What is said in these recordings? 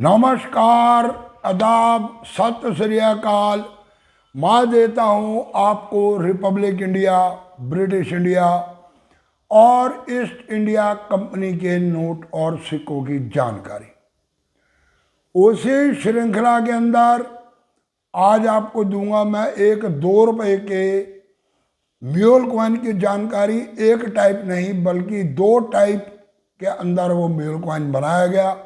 नमस्कार, आदाब, सत श्री अकाल। मैं देता हूँ आपको रिपब्लिक इंडिया, ब्रिटिश इंडिया और ईस्ट इंडिया कंपनी के नोट और सिक्कों की जानकारी। उसी श्रृंखला के अंदर आज आपको दूंगा मैं एक 2 रुपए के म्यूल कॉइन की जानकारी। एक टाइप नहीं बल्कि 2 टाइप के अंदर वो म्यूल कॉइन बनाया गया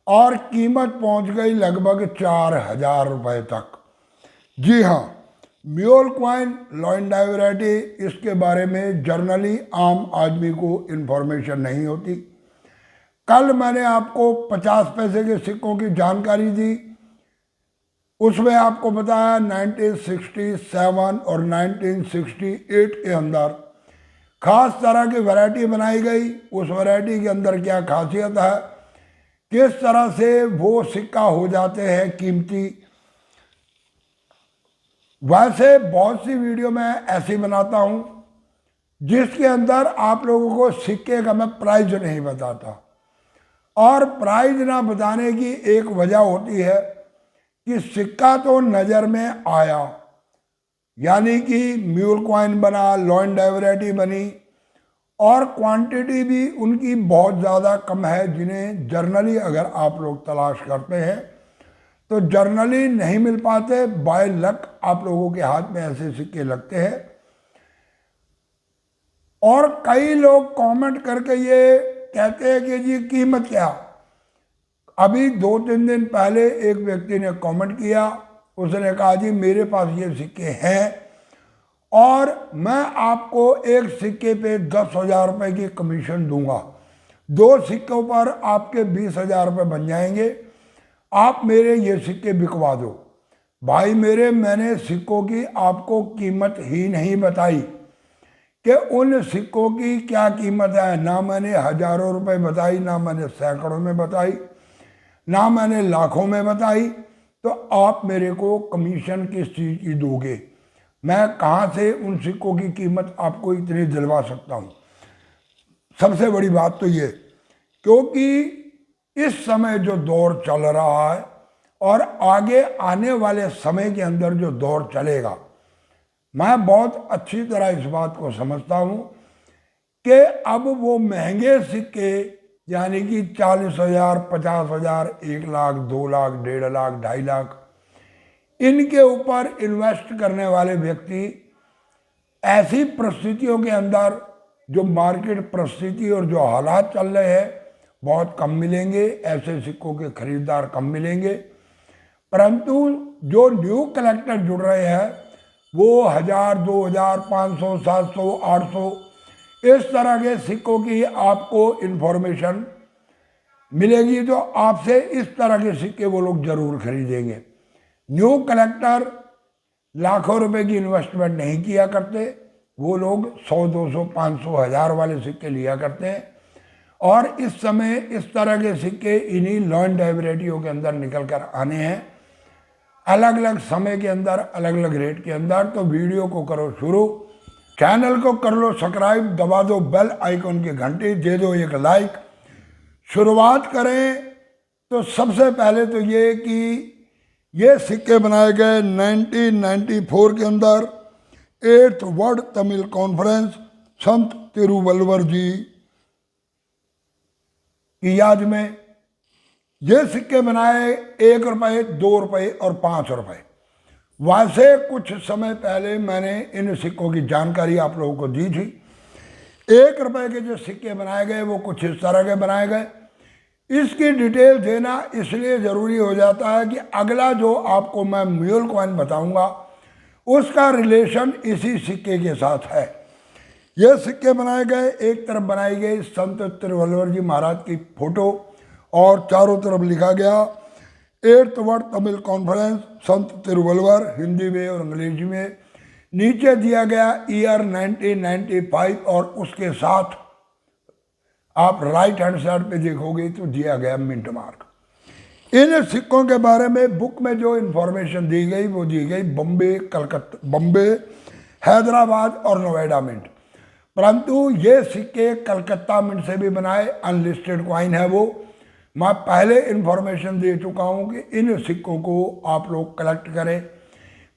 और कीमत पहुंच गई लगभग 4,000 रुपये तक। जी हाँ, म्यूल कॉइन लॉयडाई वैरायटी, इसके बारे में जर्नली आम आदमी को इन्फॉर्मेशन नहीं होती। कल मैंने आपको 50 पैसे के सिक्कों की जानकारी दी, उसमें आपको बताया 1967 और 1968 के अंदर खास तरह की वैरायटी बनाई गई। उस वैरायटी के अंदर क्या खासियत है, किस तरह से वो सिक्का हो जाते हैं कीमती। वैसे बहुत सी वीडियो मैं ऐसी बनाता हूं जिसके अंदर आप लोगों को सिक्के का मैं प्राइस नहीं बताता, और प्राइस ना बताने की एक वजह होती है कि सिक्का तो नज़र में आया, यानी कि म्यूल कॉइन बना, लॉयडाई वैरायटी बनी, और क्वांटिटी भी उनकी बहुत ज़्यादा कम है, जिन्हें जर्नली अगर आप लोग तलाश करते हैं तो जर्नली नहीं मिल पाते। बाय लक आप लोगों के हाथ में ऐसे सिक्के लगते हैं। और कई लोग कमेंट करके ये कहते हैं कि जी कीमत क्या। अभी 2-3 दिन पहले एक व्यक्ति ने कमेंट किया, उसने कहा जी मेरे पास ये सिक्के हैं और मैं आपको एक सिक्के पे 10,000 रुपये की कमीशन दूंगा, 2 सिक्कों पर आपके 20,000 रुपये बन जाएंगे, आप मेरे ये सिक्के बिकवा दो। भाई मेरे, मैंने सिक्कों की आपको कीमत ही नहीं बताई कि उन सिक्कों की क्या कीमत है। ना मैंने हजारों रुपए बताई, ना मैंने सैकड़ों में बताई, ना मैंने लाखों में बताई। तो आप मेरे को कमीशन किस चीज़ की दोगे? मैं कहाँ से उन सिक्कों की कीमत आपको इतनी दिलवा सकता हूँ? सबसे बड़ी बात तो ये, क्योंकि इस समय जो दौर चल रहा है और आगे आने वाले समय के अंदर जो दौर चलेगा, मैं बहुत अच्छी तरह इस बात को समझता हूँ कि अब वो महंगे सिक्के, यानी कि 40,000, 50,000, 1 लाख, 2 लाख, 1.5 लाख, 2.5 लाख, इनके ऊपर इन्वेस्ट करने वाले व्यक्ति ऐसी परिस्थितियों के अंदर, जो मार्केट परिस्थिति और जो हालात चल रहे हैं, बहुत कम मिलेंगे। ऐसे सिक्कों के खरीदार कम मिलेंगे। परंतु जो न्यू कलेक्टर जुड़ रहे हैं वो 1,000, 2,000, 500, 700, 800 इस तरह के सिक्कों की आपको इन्फॉर्मेशन मिलेगी, जो आपसे इस तरह के सिक्के वो लोग जरूर खरीदेंगे। न्यू कलेक्टर लाखों रुपए की इन्वेस्टमेंट नहीं किया करते, वो लोग 100, 200, 500, 1,000 वाले सिक्के लिया करते हैं। और इस समय इस तरह के सिक्के इन्हीं लॉयडाई वैरायटियों के अंदर निकल कर आने हैं, अलग अलग समय के अंदर, अलग अलग रेट के अंदर। तो वीडियो को करो शुरू, चैनल को कर लो सब्सक्राइब, दबा दो बेल आइकॉन की घंटी, दे दो एक लाइक। शुरुआत करें तो सबसे पहले तो ये कि ये सिक्के बनाए गए 1994 के अंदर 8th वर्ल्ड तमिल कॉन्फ्रेंस संत तिरुवल्लुवर जी की याद में। ये सिक्के बनाए 1 रुपये, 2 रुपये और 5 रुपये। वैसे कुछ समय पहले मैंने इन सिक्कों की जानकारी आप लोगों को दी थी। 1 रुपये के जो सिक्के बनाए गए वो कुछ इस तरह के बनाए गए। इसकी डिटेल देना इसलिए ज़रूरी हो जाता है कि अगला जो आपको मैं म्यूल कॉइन बताऊंगा उसका रिलेशन इसी सिक्के के साथ है। ये सिक्के बनाए गए, एक तरफ बनाई गई संत तिरुवल्लुवर जी महाराज की फोटो और चारों तरफ लिखा गया 8th वर्ल्ड तमिल कॉन्फ्रेंस संत तिरुवल्लुवर, हिंदी में और अंग्रेजी में। नीचे दिया गया ईयर 1995 और उसके साथ आप राइट हैंड साइड पे देखोगे तो दिया गया मिंट मार्क। इन सिक्कों के बारे में बुक में जो इन्फॉर्मेशन दी गई वो दी गई बम्बे, कलकत्ता, बम्बे, हैदराबाद और नोएडा मिंट। परंतु ये सिक्के कलकत्ता मिंट से भी बनाए, अनलिस्टेड कॉइन है वो, मैं पहले इन्फॉर्मेशन दे चुका हूं कि इन सिक्कों को आप लोग कलेक्ट करें।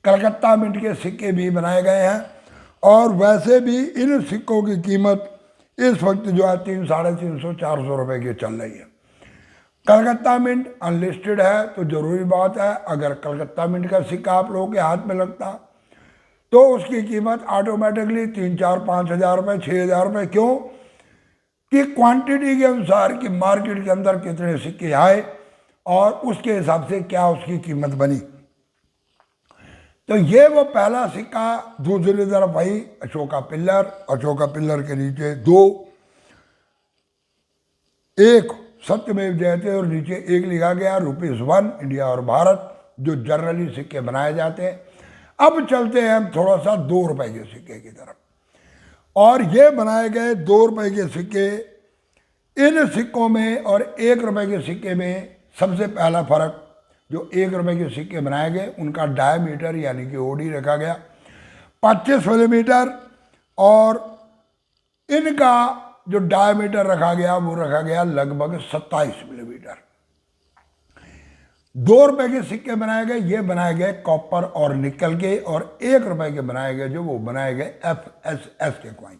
कलकत्ता मिंट के सिक्के भी बनाए गए हैं और वैसे भी इन सिक्कों की कीमत इस वक्त जो है 300, 350, 400 रुपए की चल रही है। कलकत्ता मिंट अनलिस्टेड है, तो जरूरी बात है अगर कलकत्ता मिंट का सिक्का आप लोगों के हाथ में लगता तो उसकी कीमत ऑटोमेटिकली 3, 4, 5 हज़ार रुपये, 6 हज़ार रुपये। क्यों कि क्वांटिटी के अनुसार कि मार्केट के अंदर कितने सिक्के आए और उसके हिसाब से क्या उसकी कीमत बनी। तो ये वो पहला सिक्का। दूसरी तरफ भाई अशोका पिल्लर के नीचे दो, एक सत्यमेव जयते और नीचे एक लिखा गया ₹1 इंडिया और भारत, जो जनरली सिक्के बनाए जाते हैं। अब चलते हैं हम थोड़ा सा 2 रुपए के सिक्के की तरफ। और ये बनाए गए 2 रुपए के सिक्के, इन सिक्कों में और 1 रुपए के सिक्के में सबसे पहला फर्क, जो 1 रुपए के सिक्के बनाए गए उनका डायमीटर यानी कि ओडी रखा गया 25 मिलीमीटर, और इनका जो डायमीटर रखा गया वो रखा गया लगभग 27 मिलीमीटर। 2 रुपए के सिक्के बनाए गए, ये बनाए गए कॉपर और निकल के, और 1 रुपए के बनाए गए जो वो बनाए गए FSS के कॉइन।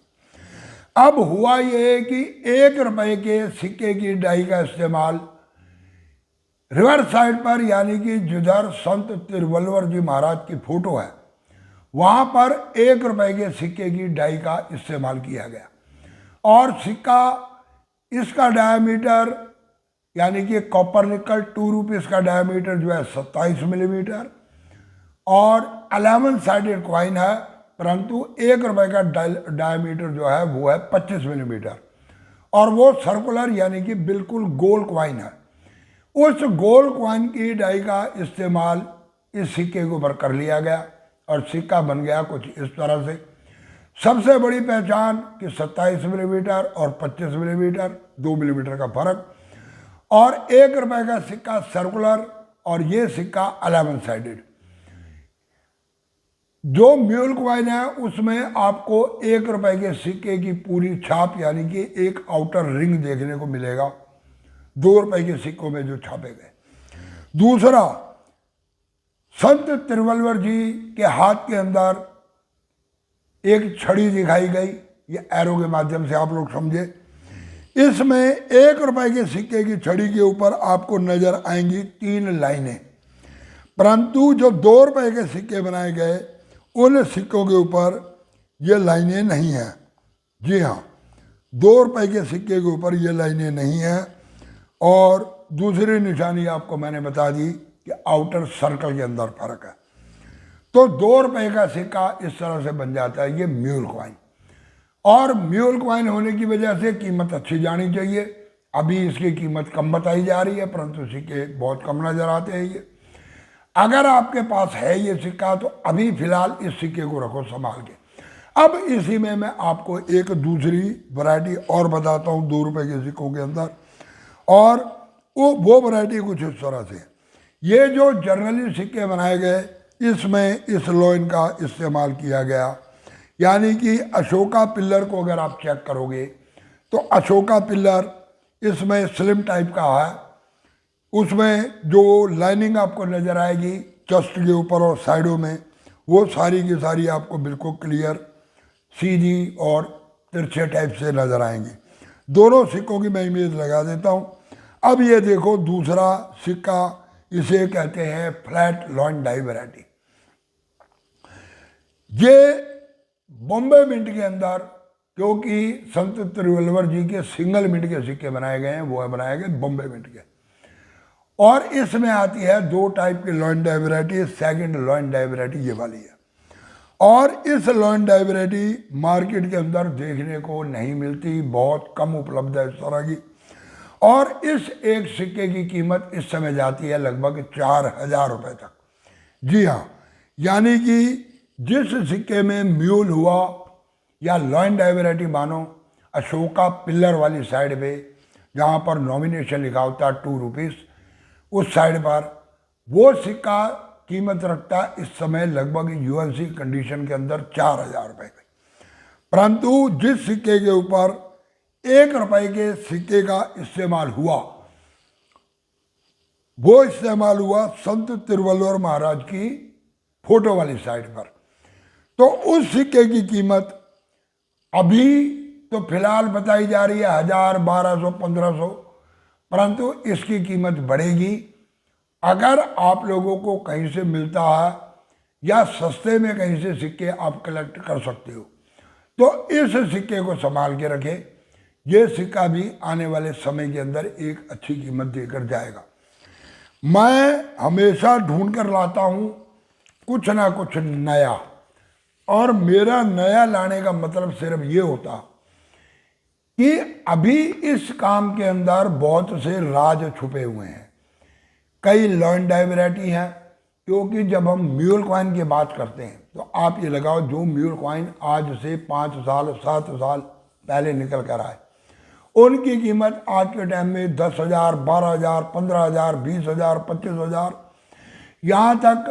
अब हुआ ये कि 1 रुपए के सिक्के की डाई का इस्तेमाल रिवर्स साइड पर, यानी कि जिधर संत तिरुवल्लुवर जी महाराज की फोटो है वहां पर 1 रुपए के सिक्के की डाई का इस्तेमाल किया गया। और सिक्का, इसका डायमीटर यानी कि कॉपर निकल 2 रुपीस का डायमीटर जो है 27 मिलीमीटर, और 11 साइडेड कॉइन है, परंतु 1 रुपए का डायमीटर जो है वो है 25 मिलीमीटर, और वो सर्कुलर यानी कि बिल्कुल गोल कॉइन है। उस गोल कॉइन की डाई का इस्तेमाल इस सिक्के के ऊपर कर लिया गया और सिक्का बन गया कुछ इस तरह से। सबसे बड़ी पहचान कि 27 मिलीमीटर और 25 मिलीमीटर, 2 मिलीमीटर का फर्क, और 1 रुपए का सिक्का सर्कुलर और ये सिक्का 11 साइडेड। जो म्यूल कॉइन है उसमें आपको 1 रुपए के सिक्के की पूरी छाप यानी कि एक आउटर रिंग देखने को मिलेगा 2 रुपए के सिक्कों में जो छापे गए। दूसरा, संत तिरुवल्लुवर जी के हाथ के अंदर एक छड़ी दिखाई गई, ये एरो के माध्यम से आप लोग समझे। इसमें 1 रुपए के सिक्के की छड़ी के ऊपर आपको नजर आएंगी 3 लाइनें, परंतु जो 2 रुपए के सिक्के बनाए गए उन सिक्कों के ऊपर ये लाइनें नहीं हैं। जी हाँ, 2 रुपए के सिक्के के ऊपर ये लाइनें नहीं हैं। और दूसरी निशानी आपको मैंने बता दी कि आउटर सर्कल के अंदर फर्क है। तो 2 रुपए का सिक्का इस तरह से बन जाता है ये म्यूल कॉइन। और म्यूल कॉइन होने की वजह से कीमत अच्छी जानी चाहिए। अभी इसकी कीमत कम बताई जा रही है, परंतु सिक्के बहुत कम नजर आते हैं ये। अगर आपके पास है ये सिक्का तो अभी फिलहाल इस सिक्के को रखो संभाल के। अब इसी में मैं आपको एक दूसरी वैरायटी और बताता हूँ 2 रुपए के सिक्कों के अंदर, और वो वैरायटी कुछ इस तरह से। ये जो जनरली सिक्के बनाए गए इसमें इस लॉइन का इस्तेमाल किया गया, यानी कि अशोका पिल्लर को अगर आप चेक करोगे तो अशोका पिल्लर इसमें स्लिम टाइप का है। उसमें जो लाइनिंग आपको नज़र आएगी चेस्ट के ऊपर और साइडों में, वो सारी की सारी आपको बिल्कुल क्लियर, सीधी और तिरछे टाइप से नज़र आएंगी। दोनों सिक्कों की मैं इमेज लगा देता हूँ। अब ये देखो दूसरा सिक्का, इसे कहते हैं फ्लैट लॉइन डाई वैरायटी। ये बॉम्बे मिंट के अंदर, क्योंकि संत तिरुवल्लुवर जी के सिंगल मिंट के सिक्के बनाए गए हैं, वो है बनाए गए बॉम्बे मिंट के। और इसमें आती है 2 टाइप की लॉइन डाई वैरायटी। सेकंड लॉइन डाई वैरायटी ये वाली है, और इस लॉइन डाई वैरायटी मार्केट के अंदर देखने को नहीं मिलती, बहुत कम उपलब्ध है इस तरह की। और इस एक सिक्के की कीमत इस समय जाती है लगभग 4000 रुपये तक। जी हाँ, यानी कि जिस सिक्के में म्यूल हुआ या लॉइन डाई वैरायटी मानो अशोका पिल्लर वाली साइड पे जहाँ पर नॉमिनेशन लिखा होता है 2 रुपीस, उस साइड पर वो सिक्का कीमत रखता है इस समय लगभग यूएनसी कंडीशन के अंदर 4000 रुपये की। परंतु जिस सिक्के के ऊपर 1 रुपए के सिक्के का इस्तेमाल हुआ वो इस्तेमाल हुआ संत तिरुवल्लुवर महाराज की फोटो वाली साइड पर। तो उस सिक्के की कीमत अभी तो फिलहाल बताई जा रही है 1000, 1200, 1500, परंतु इसकी कीमत बढ़ेगी। अगर आप लोगों को कहीं से मिलता है या सस्ते में कहीं से सिक्के आप कलेक्ट कर सकते हो, तो इस सिक्के को संभाल के रखें। ये सिक्का भी आने वाले समय के अंदर एक अच्छी कीमत देकर जाएगा। मैं हमेशा ढूंढ कर लाता हूँ कुछ ना कुछ नया, और मेरा नया लाने का मतलब सिर्फ ये होता कि अभी इस काम के अंदर बहुत से राज छुपे हुए हैं। कई लॉ एंड डाई वैरायटी हैं, क्योंकि जब हम म्यूल कॉइन की बात करते हैं तो आप ये लगाओ, जो म्यूल कॉइन आज से 5 साल 7 साल पहले निकल कर आए, उनकी कीमत आज के टाइम में 10,000, 12,000, 15,000, 20,000, 25,000, यहाँ तक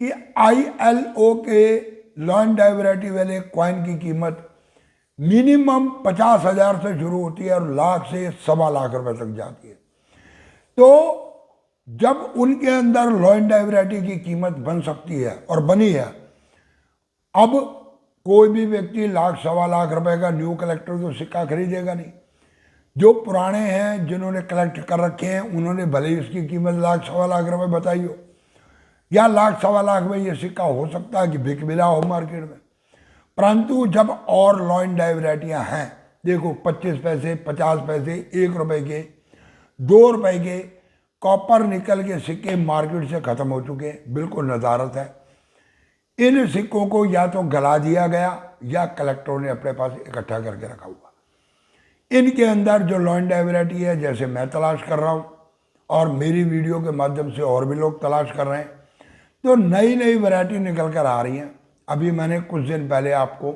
कि ILO के लॉ एंड डाई वैरायटी वाले कॉइन की कीमत मिनिमम 50,000 से शुरू होती है और लाख से 1.25 लाख रुपए तक जाती है। तो जब उनके अंदर लॉ एंड डाई वैरायटी की कीमत बन सकती है और बनी है, अब कोई भी व्यक्ति लाख 1.25 लाख रुपए का न्यू कलेक्टर तो सिक्का खरीदेगा नहीं। जो पुराने हैं, जिन्होंने कलेक्ट कर रखे हैं, उन्होंने भले ही इसकी कीमत लाख 1.25 लाख रुपए बताई हो, या लाख 1.25 लाख में ये सिक्का हो सकता है कि बिक मिला हो मार्केट में। परंतु जब और लॉ एंड डाई वैरायटियाँ हैं, देखो 25 पैसे, 50 पैसे, 1 रुपए के, 2 रुपए के कॉपर निकल के सिक्के मार्केट से ख़त्म हो चुके हैं, बिल्कुल नज़ारत है। इन सिक्कों को या तो गला दिया गया या कलेक्टरों ने अपने पास इकट्ठा करके रखा हुआ। इनके अंदर जो लॉ एंड डाई वैरायटी है, जैसे मैं तलाश कर रहा हूँ और मेरी वीडियो के माध्यम से और भी लोग तलाश कर रहे हैं, तो नई नई वैरायटी निकल कर आ रही हैं। अभी मैंने कुछ दिन पहले आपको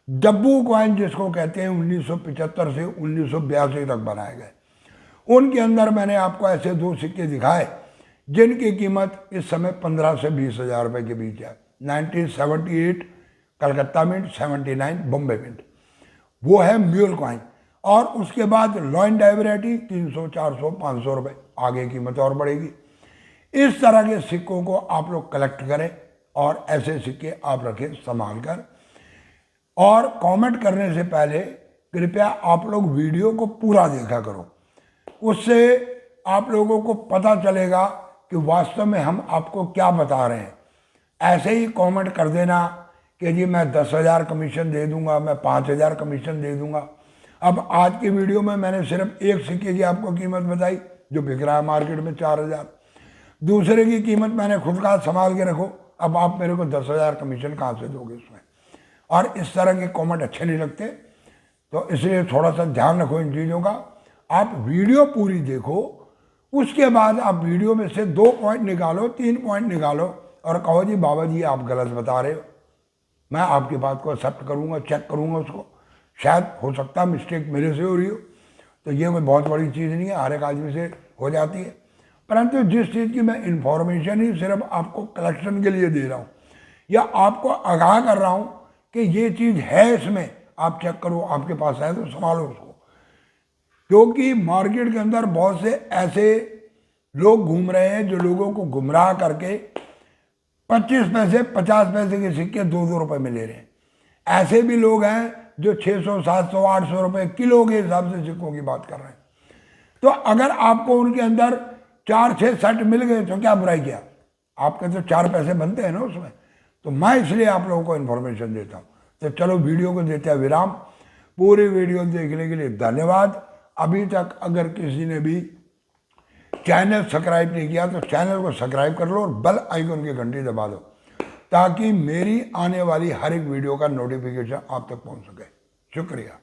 डब्बू कॉइन, जिसको कहते हैं 1975 से 1982 तक बनाए गए, उनके अंदर मैंने आपको ऐसे 2 सिक्के दिखाए जिनकी कीमत इस समय 15 से 20,000 रुपये के बीच है। 1978 कलकत्ता मिंट, 79 बॉम्बे मिंट, वो है म्यूल कॉइन। और उसके बाद लॉ एंड डाई वैरायटी 300, 400, 500 रुपये, आगे कीमत और बढ़ेगी। इस तरह के सिक्कों को आप लोग कलेक्ट करें और ऐसे सिक्के आप रखें संभाल कर। और कमेंट करने से पहले कृपया आप लोग वीडियो को पूरा देखा करो, उससे आप लोगों को पता चलेगा कि वास्तव में हम आपको क्या बता रहे हैं। ऐसे ही कमेंट कर देना कि जी मैं 10,000 कमीशन दे दूंगा, मैं 5,000 कमीशन दे दूंगा। अब आज की वीडियो में मैंने सिर्फ एक सिक्के की आपको कीमत बताई जो बिक रहा है मार्केट में 4,000, दूसरे की कीमत मैंने खुद कहा संभाल के रखो। अब आप मेरे को 10,000 कमीशन कहाँ से दोगे उसमें? और इस तरह के कमेंट अच्छे नहीं लगते, तो इसलिए थोड़ा सा ध्यान रखो इन चीज़ों का। आप वीडियो पूरी देखो, उसके बाद आप वीडियो में से 2 पॉइंट निकालो, 3 पॉइंट निकालो और कहो जी बाबा जी आप गलत बता रहे हो। मैं आपकी बात को एक्सेप्ट करूँगा, चेक करूँगा उसको, शायद हो सकता है मिस्टेक मेरे से हो रही हो, तो ये कोई बहुत बड़ी चीज़ नहीं है, हर एक आदमी से हो जाती है। परंतु जिस चीज़ की मैं इन्फॉर्मेशन ही सिर्फ आपको कलेक्शन के लिए दे रहा हूँ या आपको आगाह कर रहा हूँ कि ये चीज़ है, इसमें आप चेक करो, आपके पास है तो संभालो उसको। क्योंकि मार्केट के अंदर बहुत से ऐसे लोग घूम रहे हैं जो लोगों को गुमराह करके 25 पैसे 50 पैसे के सिक्के 2-2 रुपए में ले रहे हैं। ऐसे भी लोग हैं जो 600, 700, 800 रुपए किलो के हिसाब से सिक्कों की बात कर रहे हैं। तो अगर आपको उनके अंदर 4-6 सेट मिल गए तो क्या बुराई किया, आपके तो 4 पैसे बनते हैं ना उसमें। तो मैं इसलिए आप लोगों को इन्फॉर्मेशन देता हूँ। तो चलो वीडियो को देते हैं विराम। पूरी वीडियो देखने के लिए धन्यवाद। अभी तक अगर किसी ने भी चैनल सब्सक्राइब नहीं किया तो चैनल को सब्सक्राइब कर लो और बेल आइकन की घंटी दबा दो, ताकि मेरी आने वाली हर एक वीडियो का नोटिफिकेशन आप तक पहुंच सके। शुक्रिया।